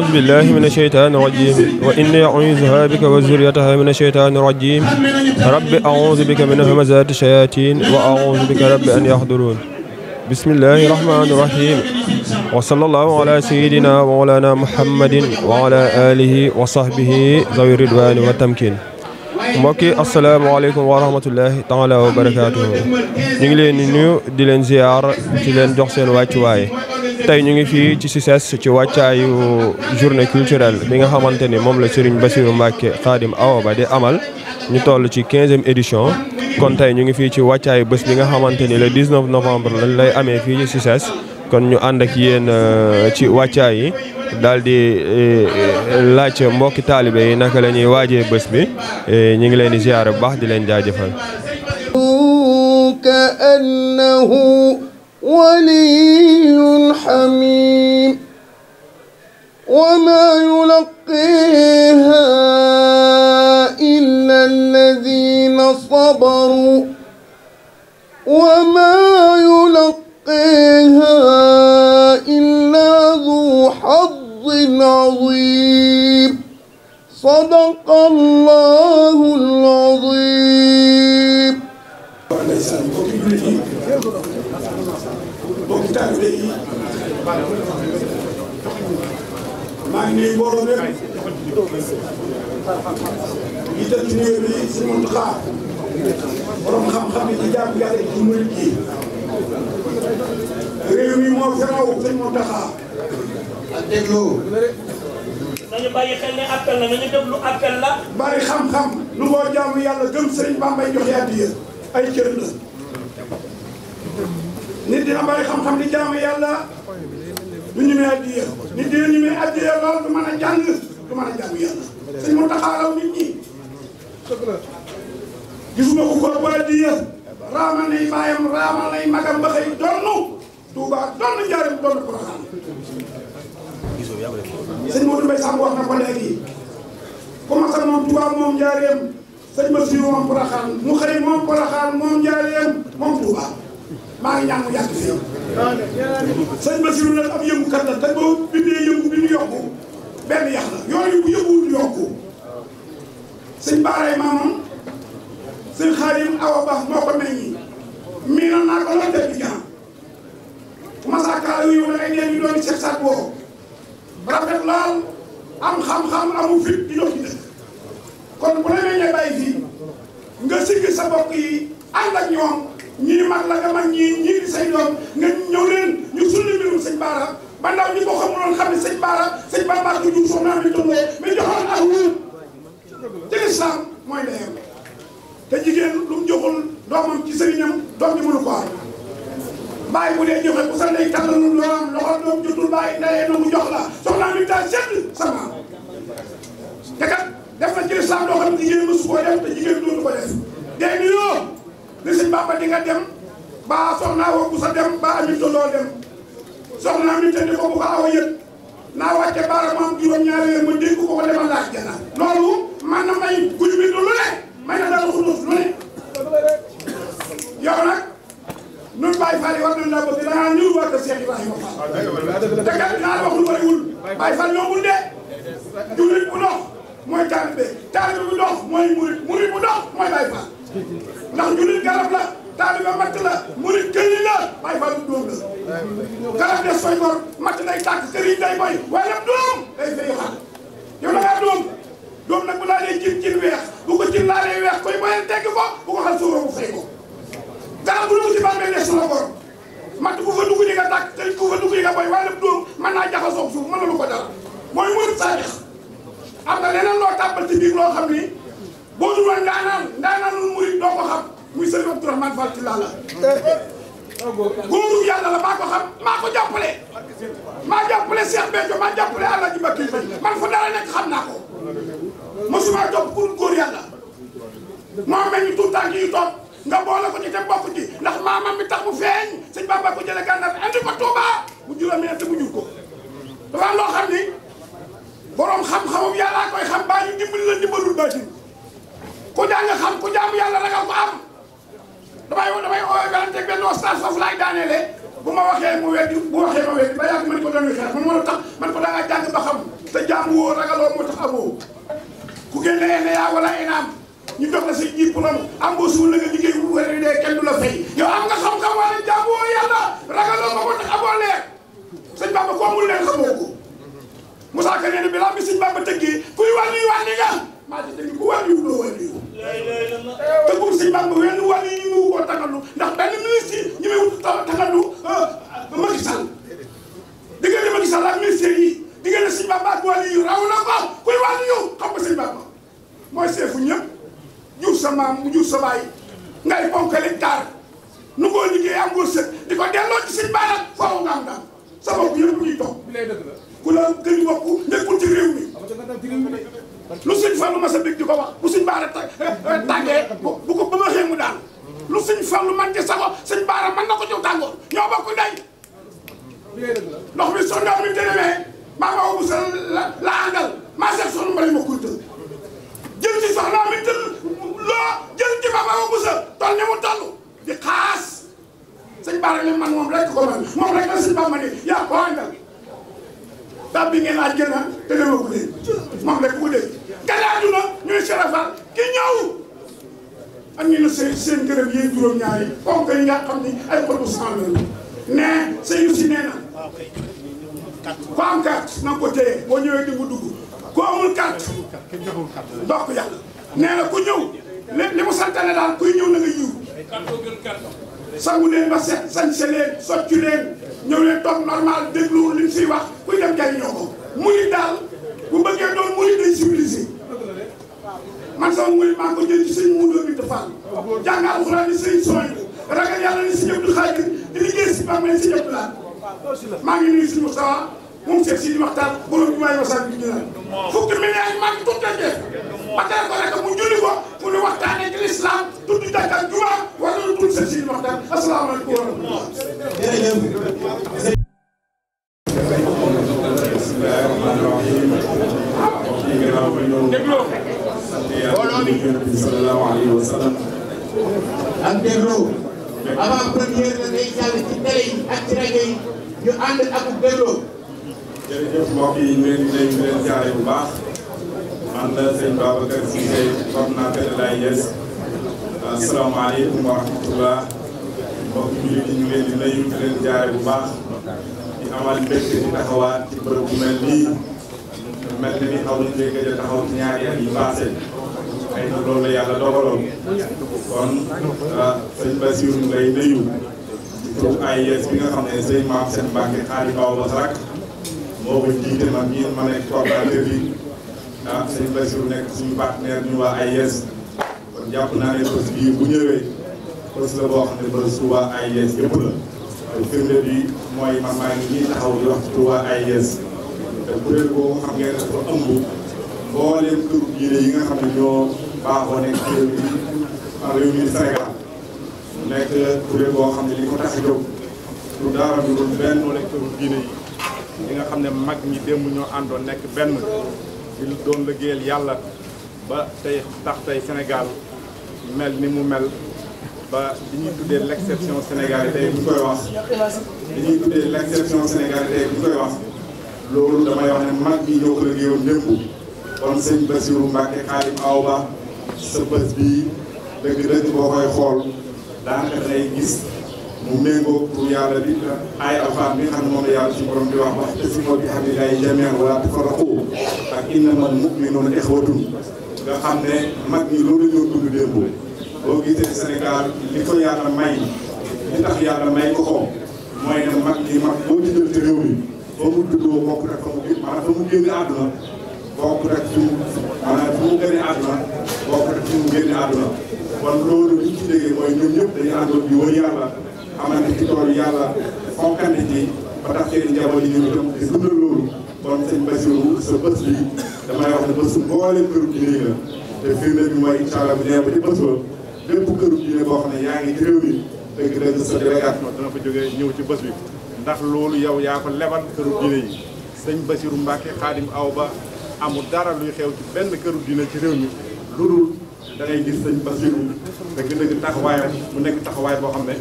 أعوذ بالله من الشيطان الرجيم وإني أعوذها بك وذريتها من الشيطان الرجيم رب أعوذ بك من همزات الشياطين وأعوذ بك رب أن يحضرون بسم الله الرحمن الرحيم وصلى الله على سيدنا ومولانا محمد وعلى آله وصحبه ذوي الرضوان والتمكين mbokki asalaamaaleykum wa rahmatullahi taala wa barakaatuhu ñu ngi leen di nuyu di leen ziar ci leen jox seen wàccuwaay tey ñu ngi fii ci CICES ci wàccaayu journée culturelle bi nga xamante ni moom la Serigne Bassirou Mbacké Khadim Awa Ba di amal ñu toll ci 15e édition kon tey ñu ngi fii ci wàccaayu bés bi nga xamante ni le 19 novembre lañ lay amee fii ci CICES kon ñu ànd ak yéen ci wàccaay yi daal di laaj mbokki taalibe yi naka la ñuy waajee bés bi ñu ngi leen di ziar bu baax di leen jaajëfal. كأنه ولي حميم وما يلقيها إلا الذين صبروا وما يلقيها إلا ذو حظ عظيم صدق الله العظيم. maa ngi nuyu mbooloo mi yi tëdd ci néew bi si Muntaxa borom xam-xam yi ci jàmm yàlla ci murit gi réew mi moo fi raw sëñ Muntaxa ak déglu nañu bàyyi xel ne appel la nañu déglu appel la bari xam-xam lu ngoo jaamu yàlla gëm sëriñ Bambay joxe addiya ay cër la nit dina bari xam-xam di jaamu yàlla du ñu may addiya nit dina ñu may addiya loolu du mën a jàng du mën a jaamu yàlla sëñ Muntaxa raw nit ñi gisuma ko ko ba addiya raama nay baayam raama nay magam ba xëy donnu Tuuba donn njaareem donn Porokhane sëñ Modou Mbaye Samb wax na ko léegi commencé moom Tuuba moom njaareem sëñ Bassirou moom Porokhane mu xëy moom Porokhane moom njaareem moom Tuuba maa ngi ñaan mu yàgg fii sëñ Bassirou nag ab yëngukat la te boo bindee yëngu bi ñu yokku benn yax la yooyu bu yënguwul du yokku sëñ Baaray maamam sëñ Xaadim Awa Ba moo ko meññi miinoon naa ko loolu def jaan bu ma saakaar yu da ngay dee ñu doon seet saat boo rafet laal am xam-xam amu fit di dox ci dëkk kon bu la meññee bàyyi fii nga siggi sa bokk yi ànd ak ñoom ñii mag la nga mag ñii di say doom nga ñëw leen ñu sulli mbirum sëñ Baara ba ndaw ñi ko xamuloon xam ne sëñ Baara sëñ Bamba ko jur soxna mi tolloo mais joxoon ak wóor ci lislaam mooy ndeyam te jigéen lu mu joxul doomam ci sëriñam doom ji mënu ko am bàyyi bu dee joxe bu sa ndey tàllalul loo am loxo doom jotul bàyyi ndeyee na mu jox la soxna mi daal sedd sama te kat def na ci lislaam loo xam ne jigéen mësu koo def te jigéen dootu ko def dee ni yoo li sëñ Bamba di nga dem ba soxna woo bu sa dem ba amit loo dem soxna mi te ni ko bu ko awa yëg naa wàcce baara maam juróom-ñaari weer ma dégg ko ko demal laaj jana loolu man na may guñ bi du lu ne may na dara xudus lu ne yow nag nun Baye Fall yi war nañ laa bëgg dangaa ñëw waa kër Cheikh Ibrahima Fall te kat dinaa la wax lu bëriwul Baye Fall ñoomul de jullit bu dox mooy taalibe taalibe bu dox mooy murit murit bu dox mooy Baye Fall ndax jullit garab la taalibe matt la murit këriñ la Baye Fall du doom la garab des fay gor matt day tàkk këriñ day boy waaye nag doom day fay xaar yow da ngaa doom doom nag bu laalee cin weex bu ko cin laalee weex koy boyal tegg ko bu ko xal suura bu fay ko garab bu dugg ci bàmmeel des na bor matt bu fa dugg di nga tàkk këriñ bu fa dugg di nga boy waaye nag doom mën naa jaxasoo suuf mën na lu ko dara mooy murit saadix am na leneen loo tàbbal ci biir loo xam ni boo dul woon ndaanaan lu murit doo ko xam muy sëriñ Abdourahmane Fall ci laala góoru yàlla la maa ko xam maa ko jàppale maa jàppale Cheikh Béthio maa jàppale Alaaji Mbàkke Fay man fu dara nekk xam naa ko mosuma topp ku góor yàlla moo mel ni tout tànk yi toog nga boole ko ci te bokk ci ndax maamam mi tax mu feeñ sëñ Bamba ko jële Gànnaar andi ko Touba mu juróomi te mu jur ko dafa am loo xam ni borom xam-xamum yàllaa koy xam baa ñu dimbali la dimbalul baatin ku jàng xam ku jaamu yàlla ragal ko am damay werante benn oustaz foofu laay daaneele bu ma waxee mu weddi bu waxee ma weddi ba yàgg man ko doon xeex man moo tax man ko da ngaa jàng ba xam te jàng woo ragaloo moo tax amoo ku génne ENEA wala ENAM ñu jox la say diplôme embauché wu la nga liggéey bu wéree dee kenn du la fay yow am nga xam-xam wala jàng woo yàlla ragaloo ko moo tax amoo leer sëñ Bamba ko amul leer xamoo ko Moussa Ka nee na bi laa bi sëñ Bamba tëggee kuy wàllu wàlli nga maa ci tëgg ku wàllu yu doo wàllu te pour sëñ Bamba wenn wàllu yi ñu ngi koo tangalu ndax benn ministre ñu may wut tangalu Macky Sall diggante Macky Sall ak ministère yi diggante sëñ Bamba ak wàllu yu raw na ko kuy wàllu yu xam nga sëñ Bamba mooy seefu ñëpp jur sa maam mu jur sa baay ngay ponkale taar nu koo liggéey am ngoo sët di ko delloo ci sëñ Bara foofu nga am daal sa bopp yëpp ñuy toog ku la gën bopp nekkul ci réew mi lu sëñ Fallu ma sa bég di ko wax bu sëñ Bara tàngee bu ko ba ma xëy mu daal lu sëñ Fallu man ci sago sëñ Bara man na ko jow tàngoor ñoo bokk ndey ndox mi so ndox mi demee maa ma bu sa la àndal maa seet soxna ma lay ma kunta jël ci soxna mi jël loo jël ci Baba bu sa toll ni mu toll di xaas sëñ Bara ne man moom rek ko man moom rek la sëñ Bamba ne yaa ko àndal tab bi ngeen laaj gën a te dama ko dégg moom rek ko dégg gane àdduna ñuy serafal ki ñëw ak ñu ne seen gërëm yéen juróom-ñaari ponk yi nga xam ni ay xol bu sang la ne sëñ si nee na ku am carte na nga ko téye boo ñëwee di nga dugg ku amul carte dox ko yàlla nee na ku ñëw li mu santane daal kuy ñëw na nga yiw sangu leen ba set sañse leen soccu leen ñëw leen toog normal déglu li mu siy wax kuy dem jariñoo ko muy daal bu bëggee doon muy day civilisé man sama muy maa ngi ko jël ci sëñ Moudou Binta Fall jàng alxuraan ni sëñ Soñ ragal yàlla ni sëñ Abdou Khadir di liggéey si Bamba ni sëñ Abdou Lahad maa ngi nuyu si Moustapha moom seet si di waxtaan borom bi may wasaan bi ñu naan fukki milliards yi maa ngi tuddee ba tey ko rek mu julli ko mu ne waxtaanee ci l'islam tudd jàkka ak juma war nañu tudd seet si di waxtaan asalaamaaleykum wa rahmatulah. sallallahu alayhi wa sallam ak dégloo avant première la day jàll ci télé yi ak ci rajo yi ñu ànd ak dégloo. jërëjëf mbokk yi ñu leen di leen jaare bu baax man la sëñ Babacar Cissé coordonnateur de l'AIS. asalaamaaleykum wa rahmatullah mbokk jullit yi ñu leen di nuyu di leen jaare bu baax di amal mbégte di taxawaat ci bërëb bu mel nii mel na ni xaw nañu fee gëj a taxaw ci ñaari at yi passé ay na loolu la yàlla dogaloon kon sëñ Bassirou ngay nuyu ci turu AIS bi nga xam ne sëñ Maam Sène Mbacke xaali baw ba sarak moo ko jiite man ñii ma nekk coordonnateur bi sëñ Bassirou nekk suñu partenaire ñu waa AIS kon jàpp naa ne bés bii bu ñëwee bés la boo xam ne bés su waa AIS yëpp la te firnde bi mooy man maa ngi nii taxaw di wax ci turu waa AIS te kuréel boobu xam ngeen dafa ëmb mbooleem këru diine yi nga xam ne ñoo baaxoo nekk ci réew mi Sénégal nekk kuréel boo xam ne li ko tax a jóg lu dara du dul benn këru diine yi li nga xam ne mag ñi démb ñoo àndoon nekk benn di doon liggéeyal yàlla ba tey tax tey Sénégal mel ni mu mel ba li ñuy tuddee l'exception sénégalaise tey bu ñu koy wax li ñuy tuddee l'exception sénégalaise tey bu ñu koy wax loolu damay wax ne mag bi ñoo ko liggéeyoon démb kon sëñ Bassirou Mbacke Xaadim Awa Ba sa bés bii dëgg-dëgg boo koy xool daanaka day gis mu méngoo pour yàlla bi ay alxuraan bi nga xam ne moom la yàlla ci borom di wax wa'tasimu bi hablillahi jamii'an wa laa tafarraqu ak innamal mu'minuuna ixwatun nga xam ne mag ñi loolu la ñu dund démb boo gisee Sénégal li ko yàlla may li tax yàlla may ko ko mooy ne mag ñi mag boo ci jël ci réew mi fa mu juddoo bokk rek fa mu maanaam fa mu génn àdduna bokk rek fi mu maanaam fi mu génne àdduna bokk rek fi mu génne àdduna kon loolu li ñu ci déggee mooy ñoom ñëpp dañuy àndoon di wër yàlla xamante ci tool yàlla fonkante ci ba tax seen njaboot yi ñu itam di dundal loolu kon sëñ Bassirou sa bés bi damay wax ne bés bu mbooleem këru diine la te firnde bi mooy incha allah bu ñëwee ba ci bés ba lépp këru diine boo xam ne yaa ngi ci réew mi dëgg-dëgg sa délégation dana fa jógee ñëw ci bés bi ndax loolu yow yaa ko lebal këru diine yi sëñ Bassirou Mbacke Xaadim Awa Ba amul dara luy xew ci benn këru diine ci réew mi lu dul da ngay gis sëñ Bassirou dëgg-dëgg taxawaayam mu nekk taxawaay boo xam ne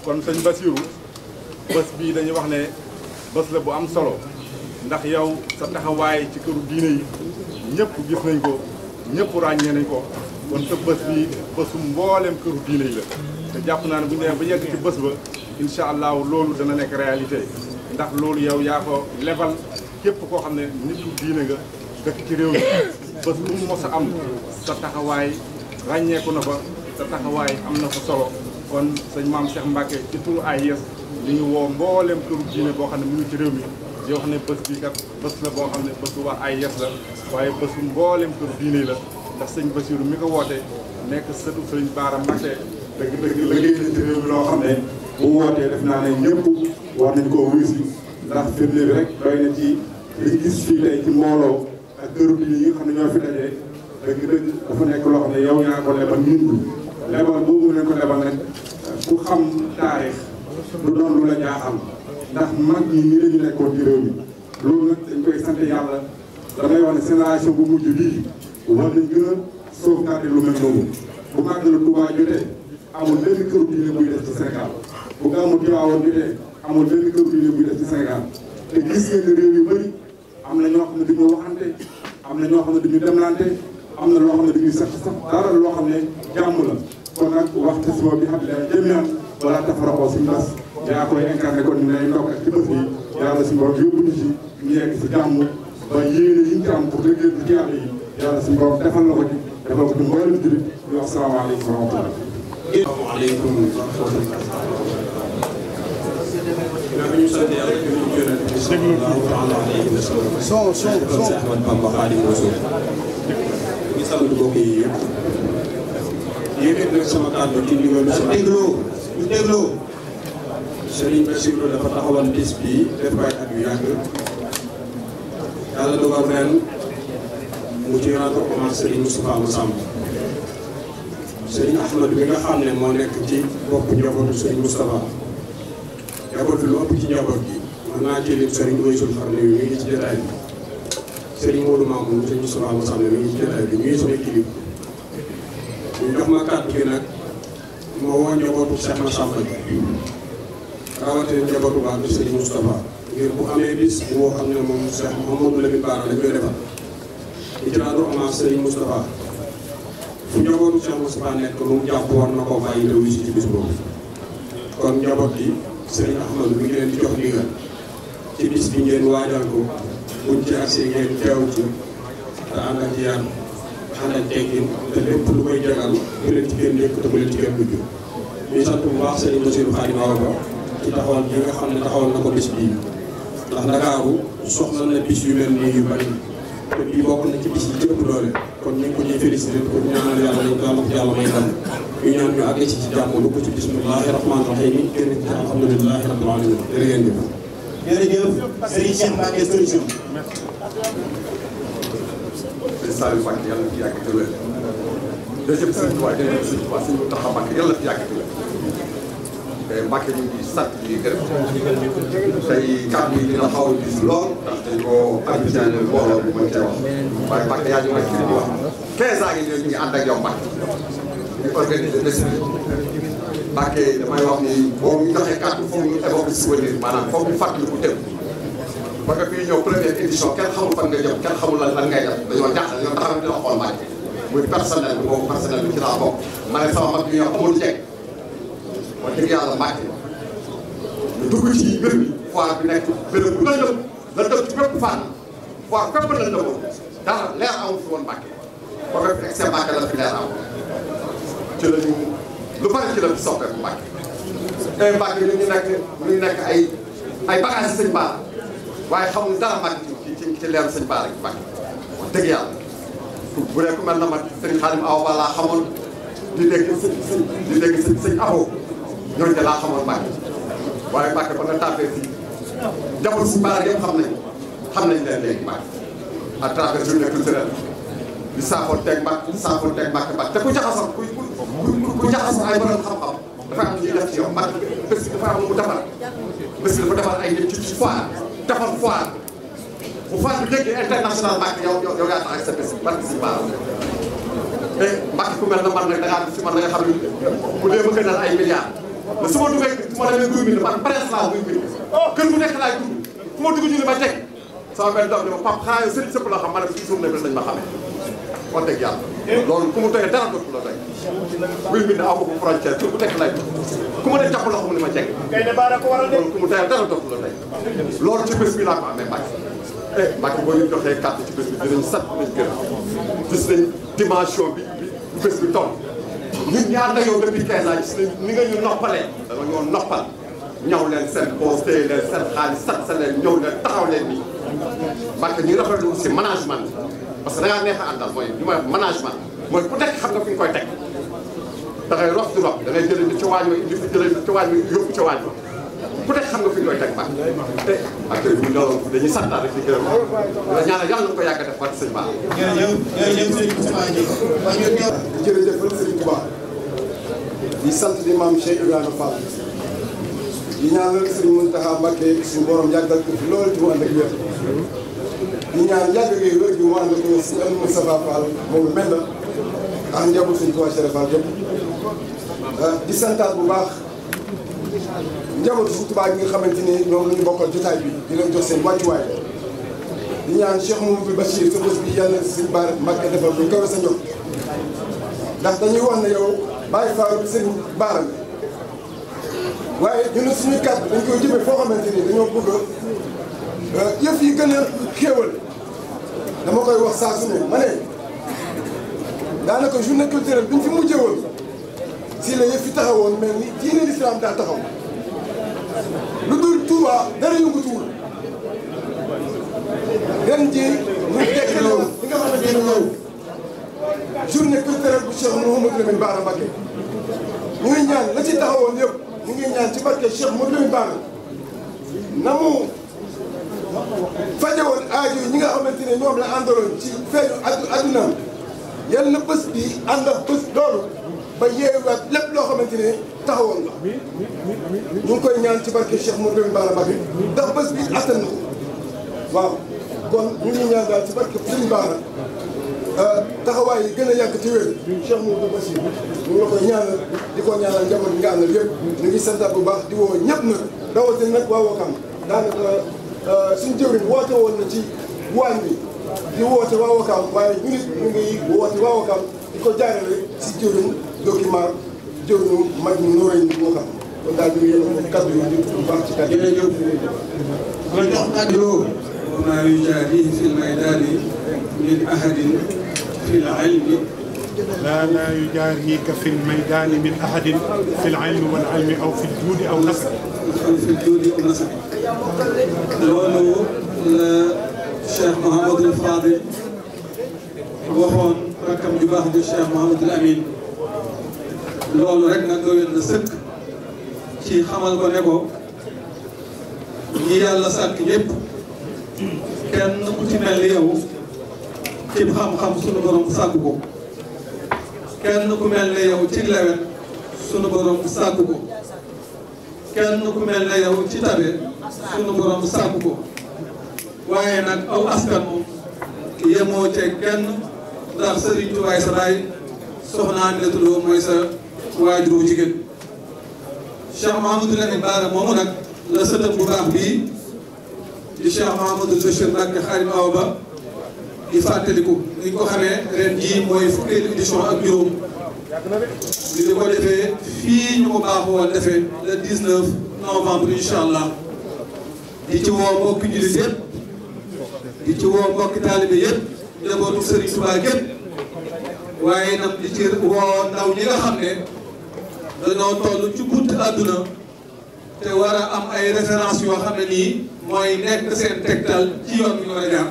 kon sëñ Bassirou bés bii dañuy wax ne bés la bu am solo ndax yow sa taxawaay ci këru diine yi ñëpp gis nañ ko ñëpp ràññee nañ ko kon sa bés bi bésu mbooleem këru diine yi la te jàpp naa ne bu ñu demee ba yegg ci bés ba incha allah loolu dana nekk réalité ndax loolu yow yaa ko lebal képp koo xam ne nitu diine nga dëkk ci réew mi bés bu mu mos a am sa taxawaay ràññeeku na fa sa taxawaay am na fa solo kon sëñ maam Cheikh Mbacke ci turu AIS li ñu woo mbooleem këru diine boo xam ne mu ngi ci réew mi di wax ne bés bi kat bés la boo xam ne bés bu waa AIS la waaye bésu mbooleem këru diine yi la ndax sëñ Bassirou mi ko woote nekk sëtu sëñ Baara Mbacke dëgg liggéey na ci réew mi loo xam ne bu wootee def naa ne ñëpp war nañ koo wuyu si ndax firnde bi rek doy na ci li gis fii tey ci mbooloo ak këru diine yi nga xam ne ñoo fi dajee dëgg dafa nekk loo xam ne yow yaa ko lebal nit ñi lebal boobu leen ko lebal nag ku xam taarix du doon lu la jaaxal ndax mag ñi nii lañu nekkoon ci réew mi loolu nag dañ koy sant yàlla damay wax ne génération bu mujj bii war nañ gën a sauvegarder lu mel noonu bu màggalu Tuubaa jotee amul benn këru diine buy def ci Sénégal bu gàmmu Tiwaawan jotee amul benn këru diine buy def ci Sénégal te gis ngeen ne réew yu bëri am na ñoo xam ne duñu waxante am na ñoo xam ne duñu demlante am na loo xam ne duñuy sax dara loo xam ne jàmm la kon nag waxtu si boobu bi xam ne jëmee wala tafaraqoo si mbas yaa koy incarné kon ñu lay ndokk ak ci bés bi yàlla si borom yóbbu ñu si ñu yegg si jàmm ba yéene yi ñu ci am pour liggéey ci yàlla yi yàlla si borom defal la ko ci defal ko ci mboolem jullit ñu wax salaamaaleykum wa rahmatulah. asalaamaaleykum wa rahmatulah. ginnaaw bi ñu sant yàlla ci ñu gën a sallallahu alayhi wa sallam. Cheikh Ahmadou Bamba Khadimu Rasul. ñu sant mbokk yi yëpp. yéen nag sama kàddu ci ndigalu sama dégloo Serigne Bassirou dafa taxawal bis bi def ko ay at yu yàgg yàlla dogal ren mu ci rendre hommage Serigne Moustapha Massamba Serigne Ahmadou bi nga xam ne moo nekk ci bopp njabootu Serigne Moustapha njabootu lu ëpp ci njaboot gi mën naa ci lim Serigne Oysul xam ne mi ngi ci jotaay bi Serigne Modou Mamoun Serigne Moustapha Massamba mi ngi ci jotaay bi ñuy sama kilifa ñu jox ma kàddu gi nag moo woo njabootu Cheikh Massamba bi rawatina njabootu baax bi Serigne Moustapha ngir bu amee bis boo xam ne moom Cheikh Mouhamadou Lamine Bara lañ koy defal di ci rendre hommage Serigne Moustapha fu njabootu Cheikh Moustapha nekk lu mu jàpp war na koo bàyyi te wuyu si ci bis boobu kon njaboot gi Serigne Ahmadou mi ngi leen di jox ndigal ci bis bi ngeen waajal ko buñ ci accès ngeen teew ci te ànd ak yar ànd ak teggin te lépp lu koy jagal bu leen ci gën nekk te bu leen ci gën mujj ñuy sant bu baax Serigne Bassirou Khadim Awa Ba ci taxawal bi nga xam ne taxawal na ko bis bii ndax Ndakaaru soxla na bis yu mel nii yu bari te bii bokk na ci bis yi ëpp doole kon ñu ngi ko ñuy félicité ko ñaanal yàlla nañ ko yàlla may ndam ñu ñaan ñu àgg ci jàmm lu ko ci bismillahi rahmaani rahim yi génn ci alhamdulilahi rabbil alamin jërë ngeen jëf. jërëjëf Serigne Cheikh Mbacke solution. sëñ Saliou Mbacke yàlla na fi yàgg te wér deuxième sëñ Tuubaa deuxième sëñ Tuubaa sëñ Mountakha Mbacke yàlla na fi yàgg te wér te Mbacke ñu ngi sant ñu ngi gërëm tey kàddu yi dina xaw a gis lool ndax dañ koo habitué mbooloo bu mën cee wax waaye Mbacke yaa ñu may kii di wax 15 ans ñu ngi ànd ak yow Mbacke ñu organiser bés bi Mbacke damay wax ni boo ñu joxee kàddu foog ñu évoqué souvenir maanaam foog ñu fàttali ku tegu ba nga fii ñëw première édition kenn xamul fan nga jëm kenn xamul lan ngay def dañoo jaaxle dañoo taxaw di la xool Mbacke muy personnel bi boobu personnel bi ci laa bokk ma ne sama mag bi ñoo amul jeeg wax dëgg yàlla Mbacke ñu dugg ci mbir mi foire bi nekk béréb bu lëndëm lëndëm ci bépp fànn foire fépp lëndëm dara leer amul fi woon Mbacke ba nga fi excès Mbacke la fi leer am ci la ñu lu bari ci la fi soppeeku Mbacke tey Mbacke ñu nekk ay bagages sëñ Bara waaye xamul dara Mbacke ci leeru sëñ Bara gi Mbacke wax dëgg yàlla bu dee ku mel na ma sëñ Khadim Awa Ba laa xamoon di dégg sëñ Abo ñooñu de laa xamoon Mbacke waaye Mbacke ba nga tàppee fii njaboot sëñ Bara yëpp xam nañ leen léegi Mbacke à travers journée culturelle di saafoon teg Mbacke te ku jaxasoo ku jaxasoo ay borom xam-xam dafa am ñuy def ci yow Mbacke bés bi dafa am lu mu defar bés bi dafa defar ay nit ci foire defar foire bu foire bi léegi international Mbacke yow yaa tax ak sa bés Mbacke si Bara te Mbacke ku mel na man nag da ngaa si man da nga xam ne bu dee ma gënal ay milliards mais su ma duggee su ma demee guy bi man presse laa guy bi kër bu nekk laay dugg fu ma dugg ñu ne ma teg sama benn doom ne ma pap xanaa yow sëriñ sëpp la xam ma ne ko ci journée bi lañ ma xamee kon teg yàlla loolu ku mu tege dara dootu la teg mbir mi ne aw ma ko frontière pour bu teg lay ku ma ne jàpp loxo mu ne ma teg loolu ku mu tege dara dootu la teg loolu ci bés bi laa ko amee Mbacke Mbacke boo ñu joxee carte ci bés bi dinañ sant dinañ gërëm gis nañ dimension bi bés bi toll ñun ñaar na yow depuis 15 ans gis nañ ni nga ñu noppalee da nga ñoo noppal ñëw leen seen poste téye leen seen xaalis sat sa leen ñëw leen taxaw leen nii Mbacke ñu rafetlu aussi management parce que da ngaa neex a àndal mooy li may wax management mooy ku nekk xam nga fi nga koy teg da ngay rof di rof da ngay jëlee ni ca waañ indi fi jëlee ni ca waañ yóbbu ca waañ ku nekk xam nga fi nga koy teg Mbacke te ak ñu loolu dañuy santaat rek di gërëm la ñaanal yàlla na ko yàgg a def barke sëñ Ba jërëjëf Sëriñ Touba di sant di maam Cheikh Ibrahima Fall di ñaanal Sëriñ Mountakha Mbacké suñu borom yàggal ko fi loolu ci mu ànd ak wér di ñaan yàgg gi wér gi mu ànd ak si am Moustapha Fall moom mel na ak njaboot Sëriñ Touba Cheikh Fall yëpp di santaat bu baax njabootu Sëriñ Touba gi nga xamante ni ñoom la ñu bokkal jotaay bi di leen jox seen wàccuwaay di ñaan Cheikh Mamadou Bachir sa bés bi yàlla Sëriñ Bara Mbacké defal bu kawe sa njot ndax dañuy wax ne yow Baye Fall Sëriñ Bara waaye ñun suñuy kàddu dañ koy jëmee foo xamante ni dañoo bëgg yëf yi gën a xéewal dama koy wax saa su ne ma ne daanaka journée culturelle bi ñu fi mujjee woon si la yëf yi taxawoon mel ni diine l'islam daa taxaw lu dul Touba dara yëngatuwul ren jii ñu tekki loolu li nga xamante ne ñëw journée culturelle bu Cheikh Mouhamadou Lamine Bara Mbacké ñu ngi ñaan la ci taxawoon yëpp ñu ngi ñaan ci barke Cheikh Mouhamadou Lamine Bara na mu fajewoon aajo yi ñi nga xamante ne ñoom la àndaloon ci feeñu adduna yal na bés bi ànd ak bés loolu ba yeewaat lépp loo xamante ne taxawoon la ñu ngi koy ñaan ci barke Cheikh Mouhamadou Lamine Bara Mbacké ndax bés bi attan na ko waaw kon ñu ngi ñaan daal ci barke Sëriñ Bara taxawaay yi gën a yàgg ci wér Cheikh Mouhamadou Bachir ñu ngi la koy ñaanal di ko ñaanal njaboot nga àndal yëpp ñu ngi santaat bu baax di woo ñëpp nag rawatina nag waa Wakam daanaka suñu jëwriñ woote woon na ci waañ bi di woote waa Wakam waaye ñu nit ñu ngi woote waa Wakam di ko jaarale si jëwriñ document jëwriñu mag ñu nóoréy ni Wakam kon daal ñu ngi yem kaddu yi di bu baax ci kaddu yi kon jox kaddu وما يجاريه في الميدان من أحد في العلم لا يجاريك في الميدان من أحد في العلم والعلم أو في الجود أو نصب أو في الجود أو نصب loolu la Cheikh Mouhamadul Fadil waxoon rakkam ju baax di Cheikh Mouhamadul Amin loolu rek nag doyoon na sëkk ci xamal ko ne ko ñi yàlla sàkk ñëpp kenn ku ci mel ni yow ci xam-xam sunu borom sàkk ko kenn ku mel ne yow ci lewet sunu borom sàkk ko kenn ku mel ne yow ci tabe sunu borom sàkk ko waaye nag aw askan moom yemoo ci kenn ndax Sëriñ Tuubaa sa baay soxna Aminata Lo mooy sa waajuru jigéen Cheikh Mouhamadou Lamine Bara moomu nag la sëtam bu baax bii di Cheikh Mouhamadou Bachir Mbacké Xaadim Awa Ba di fàttaliku ni ñu ko xamee ren jii mooy fukkeelu édition ak juróom li di ko defee fii ñu ko baaxoo woon defee le 19 novembre incha allah di ci woo mbokki jullit yëpp di ci woo mbokki taalibe yëpp njabootu Serigne Touba yëpp waaye nag di ci woo ndaw ñi nga xam ne dañoo toll ci buntu àdduna te war a am ay références yoo xam ne nii mooy nekk seen tegtal ci yoon bi ñu war a jaar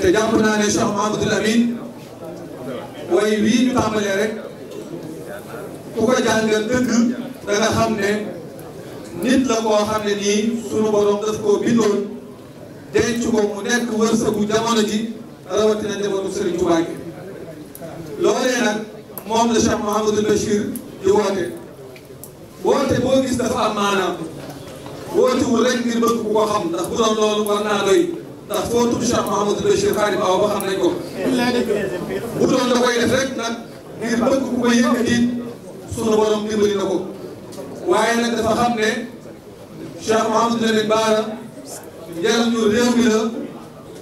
te jàpp naa ne Cheikh Mouhamadoul Amine way wii ñu tàmbalee rek ku ko jàngal dëgg da nga xam ne nit la koo xam ne nii sunu borom daf koo bindoon denc ko mu nekk wërsëgu jamono ji rawatina njabootu Serigne Touba gi loolee nag moom la Cheikh Mouhamadou Bachir di woote woote boo gis dafa am maanaam wootewul rek ngir bëgg ku ko xam ndax bu doon loolu war naa doy ndax foo tudd Cheikh Mouhamadou Bachir Xaadim Awa Ba xam nañ ko bu doon da koy def rek nag ngir bëgg ku ko yëkkati sunu borom dimbali na ko waaye nag dafa xam ne Cheikh Mouhamadou Lamine Bara njëriñu réew mi la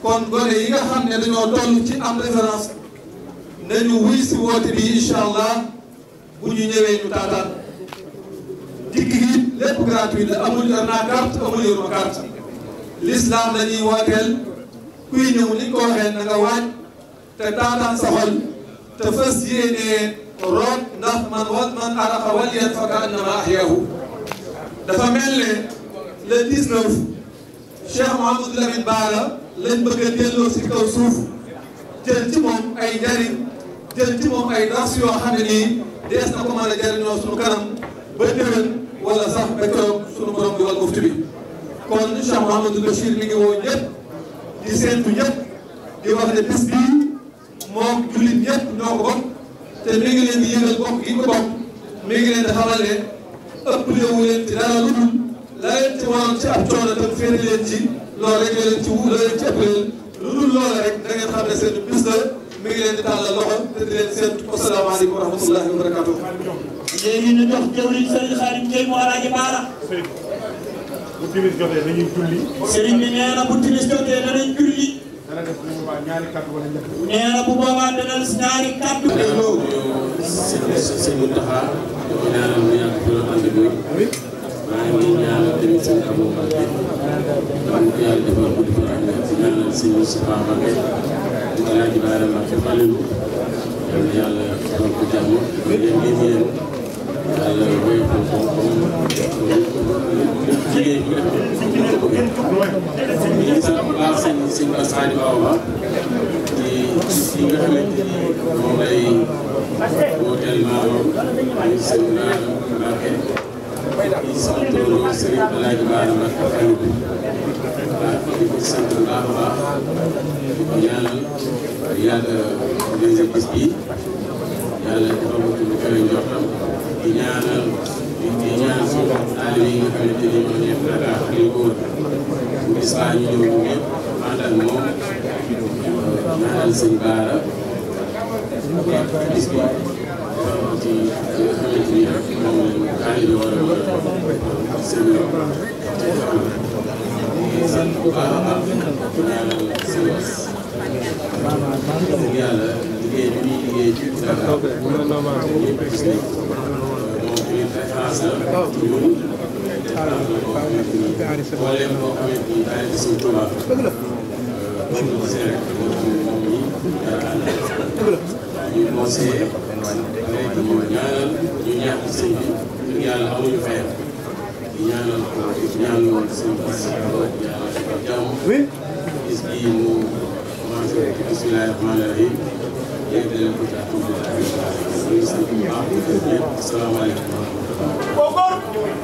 kon gone yi nga xam ne dañoo toll ci am référence nañu wuy si woote bi incha allah bu ñu ñëwee ñu taataan dikk gi lépp gratuit la amul yor naa carte amul yor ma carte l'islam la ñuy wooteel kuy ñëw ni ko waxee na nga waaj te taataan sa xol te fas yéenee root ndax man arafa waliyan fa kaannama ahyahu dafa mel ne le 19 Cheikh Mouhamadou Lamine Bara lañ bëgg a delloo si kaw suuf jël ci moom ay njariñ jël ci moom ay dars yoo xam ne nii dees na ko mën a jariñoo suñu kanam ba déwén wala sax ba toog suñu borom bi wal mufti bi kon Cheikh Mouhamadou Bachir mi ngi woo ñëpp di séentu ñëpp di wax ne bis bii moom jullit ñëpp ñoo ko bokk te mi ngi leen di yëgal bokk gi ko bokk mi ngi leen di xamal ne ëpp léewu leen ci dara lu dul la leen ci waroon ci ab coono tam féeri leen ci loolu rek leen ci wu la leen ci ëpp leen lu dul loolu rek da ngeen xam ne seen bis la mi ngi leen di tàllal loxo te di leen seet asalaamaaleykum wa rahmatullahi wa barakatuh. léegi ñu jox jëwriñ Serigne Khadim Gueye mu Alaaji Baara. bu timis jotee dañuy julli. Serigne bi nee na bu timis jotee danañ julli. dana def bu boobaa ñaari kàddu wala ñett. nee na bu boobaa dana ñaari kàddu. sëñ Mountakha di ko ñaanal mu yàgg fi loolu ànd ak wér. maa ngi ñaanal tamit sëñ Abou Mbacké man ko yàlla defal ko defal am di ñaanal sëñ Moustapha Mbacké di ko Alaaji Baara Mbacké Falilou yàlla defal ko jàmm ba leen ngeen yéen yàlla wéyal ko comme jigéen ñi nga ko bëggee. ñu ngi sant bu baax sëñ Bass Khadim Awa ci nga xamante ni moom lay wooteel maamam sëñ Mbacké di sant loolu Serigne Alaaji Baara Mbacké Falilou waaw di ko sant bu baax a baax di ko ñaanal yàlla deuxième bis bi yàlla defal ko lu kawe njortam di ñaanal suñu taalibe yi nga xamante ni ñoo nekk Dakar ak li ko wër bu bis baa ñu ñëw ñëpp ànd ak moom ñaanal sëñ Baara bis bi defal ko ci li nga xamante ni rek moom lañu taalibe war a seen sant bu baax a baax ñaanal sëñ Bass yàlla liggéey bi ñuy liggéey ci Dakar ñëpp gis nañ ko moom tamit référence la ci ñun référence la boo xamante ni mbooleem boo xamante ni daal di sëñ Touba boo ko gisee rek moom ñi dara ànd ñu conseillé rek ñu ñaanal ñu ñaax ci sëñ bi yàlla amuñu fayam di ñaanal ko ñaanal sëñ Bass yàlla defal jàmm bis bii mu commencé ci bismillahi rahmaani rahim yéeg leen ko ci alhamdulilah ñu ngi sant bu baax di gërëm ñëpp asalaamaaleykum wa rahmatulah.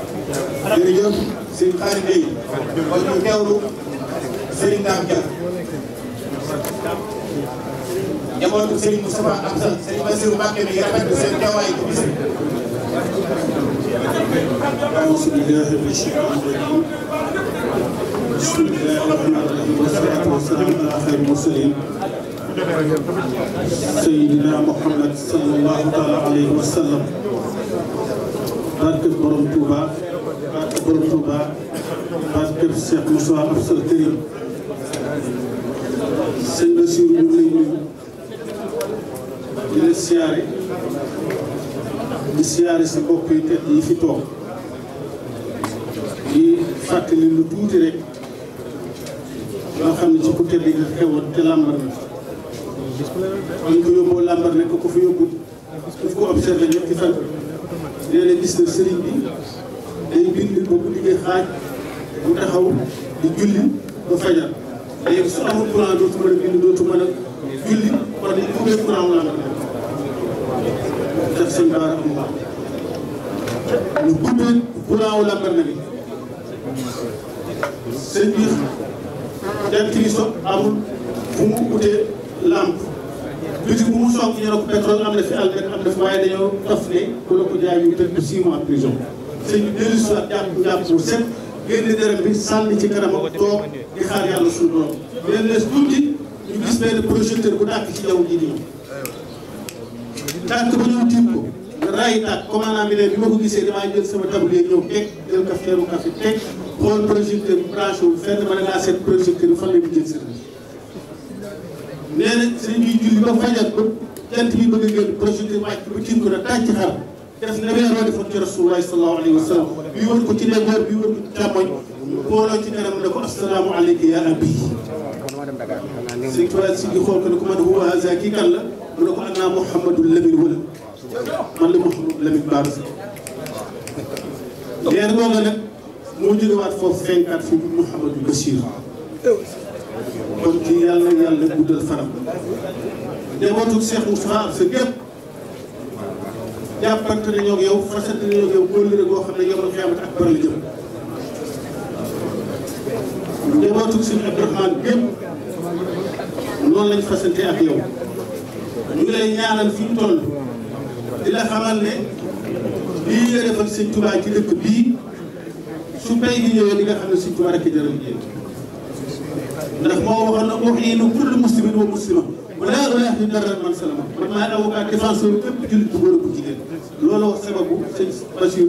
jërëjëf sëñ Khadim Gueye kon ñu teewlu Serigne Dame Dia njabootu Serigne Moustapha Absa Serigne Bassirou Mbacké mi rafetlu seen teewaay ci bis bi. أعوذ بالله من الشيطان الرجيم بسم الله الرحمن الرحيم والصلاة والسلام على خير المرسلين سيدنا محمد صلى الله تعالى عليه وسلم barke borom Touba barke borom Touba barke Cheikh Moussa Absal Karim sëñ Bassirou ñu lay nuyu di la siyaare di siyaare si mbokk yi tedd yi fi toog di fàttali lu tuuti rek loo xam ne ci ku tedd nga xewoon te làmbar na ñu ko yóbboo làmbar ne ko fi yóbbu daf ko observé ñetti fan nee na gis na sëriñ bi day bind ba bu liggéey xaaj mu taxaw di julli ba fajar léegi su amul courant dootu mën a bind dootu mën a julli kon dañu ubbee courant làmbar na def sëñ Baara am ñu guddee courant wu lambar na bi sëñ bi dem ci so amul fu mu utee lampe bitig bu mu soog ñu ne ko pétrole am na fi albert am na fi waaye dañoo taf ne ku la ko jaay ñu tëj ko 6 mois prison sëñ bi dellu si waat jàpp bu set génne dërëm bi sànni ci kanamam toog di xaar yàlla suñu borom leen lees tuuti ñu gis benn projecteur bu dàkk ci jaww ji nii tànk ba ñëw tiim ko raay tàkk commandant bi ne bi ma ko gisee damaa jël sama tablier ñëw teg jël cafetière bu café teg xool projecteur bi branché wu fenn ma ne naa seet projecteur bi fan la ñu jël service nee na sëñ bi julli ba fajar ba jant bi bëgg a génn projecteur wàcc ba tiim ko na tàcc xar def na weeroo defoon ci Rasulullah sallallahu alayhi wa sallam bi wër ko ci ndeyjoor bi wër ko ci càmmoñ booloo ci kanam ne ko assalaamu aleyka ya abi sëñ Tuubaa si di xool ko ne ko man huwa haza kii kan la mu ne ko ana Mouhamadou Lamine wala man la Mouhamadou Lamine Bara leer googa nag moo jógewaat foofu fenkaat fi Mouhamadou Bachir kon ci yàlla yàlla guddal faram njabootu Cheikh Moustapha sa gépp jàppante nañoo ak yow fasante nañoo ak yow kóllëre goo xam ne yomal xiyaamat ak bari la jëm njabootu Sëñ Abdourahmane gépp noonu lañ fasante ak yow ñu ngi lay ñaanal fi ñu toll di la xamal ne lii nga defal Sëñ Tuubaa ci dëkk bii su pay gi ñëwee di nga xam ne Sëñ Tuubaa rek jaral liggéey ndax moo waxoon na uhiinu kullu muslimin wa muslima wala ulaahi darran man salama man maay avocat défenseur képp jullit bu góor ak bu jigéen loolu wax sababu sëñ Bachir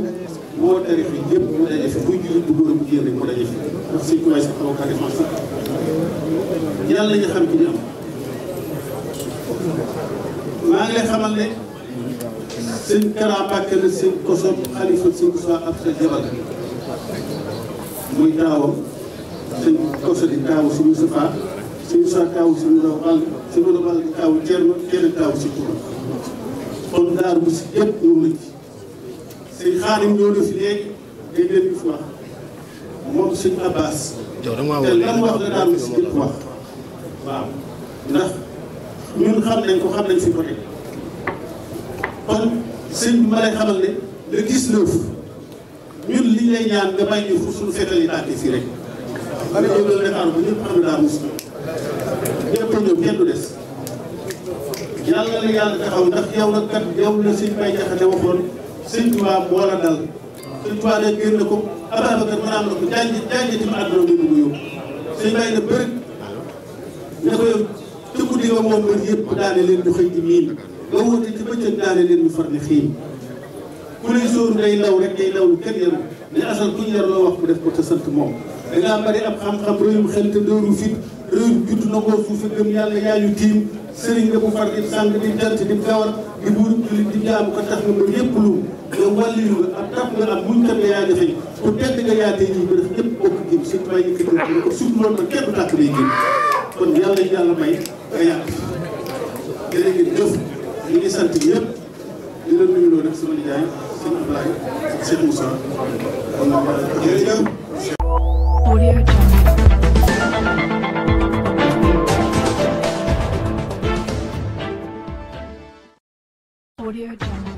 moo tarix yi yëpp mu daje fi buy jullit bu góor ak bu jigéen rek mu daje fi ndax Sëñ Tuubaa sax avocat défenseur yàlla ñu xam ci ñu am maa ngi lay xamal ne sëñ Kara Mbàkke la sëñ Koso xalifa sëñ Koso ak sa jabar muy taawam sëñ Koso di taawu si Moustapha si Moussa taawu si Moustapha Ball si Moustapha Ball di taawu Thierno Thierno taawu si Touba kon daaru bu si yëpp ñëw nañ ci sëñ Xaadim ñëw na fi léegi dégg ngeen ñu fi wax moom sëñ Abbas te lan wax la daaru bu si yëpp wax waaw ndax ñun xam nañ ko xam nañ fi ko teg kon sëñ bi ma lay xamal ne le 19 ñun li lay ñaan nga may ñu fu suñu fetal yi tàkkee fii rek xam ne ñëw la Dakar bu ñëpp xam ne daa mus ñëpp a ñëw kenn du des yàlla la yàlla taxaw ndax yow la kat yow la sëñ Bay Jaxate waxoon sëñ Tuubaa moo la dal sëñ Tuubaa ne génn ko Ababacar mën a am na ko jànjati ma àdduna ngay bëgg yóbbu sëñ Bay na bëri ne ko yow ci guddi nga moom mbër yëpp daane leen ñu xëy di miin nga woote ci bëccëg daane leen ñu far ne xiin ku lay sóor ngay law rek ngay law lu kenn yaru ne asal ku ñu yar loo wax mu def ko te sant moom da ngaa bari ab xam-xam réewum xel te dóoru fit réew judd na ngoo suufe gëm yàlla yaa ñu tiim sëriñ nga bu far di sàng di jant di gawar di buurub julit di jaamu ko tax nga mbër yëpp lu yow wàlliyu nga ab tap nga am muñ kat nga yaa jafeñ ku tedd nga yaa tey ñii ba def ñëpp bokk jëm sëñ bay yëkkati ko surtout loolu nag kenn du tàkk lay génn kon yàlla yàlla may nga yàq jërë ngeen jëf ñu ngi sant ñëpp di la nuyuloo nag sama nijaay sëñ Ablaye Cheikh Moussa kon jërëjëf Audio Jungle.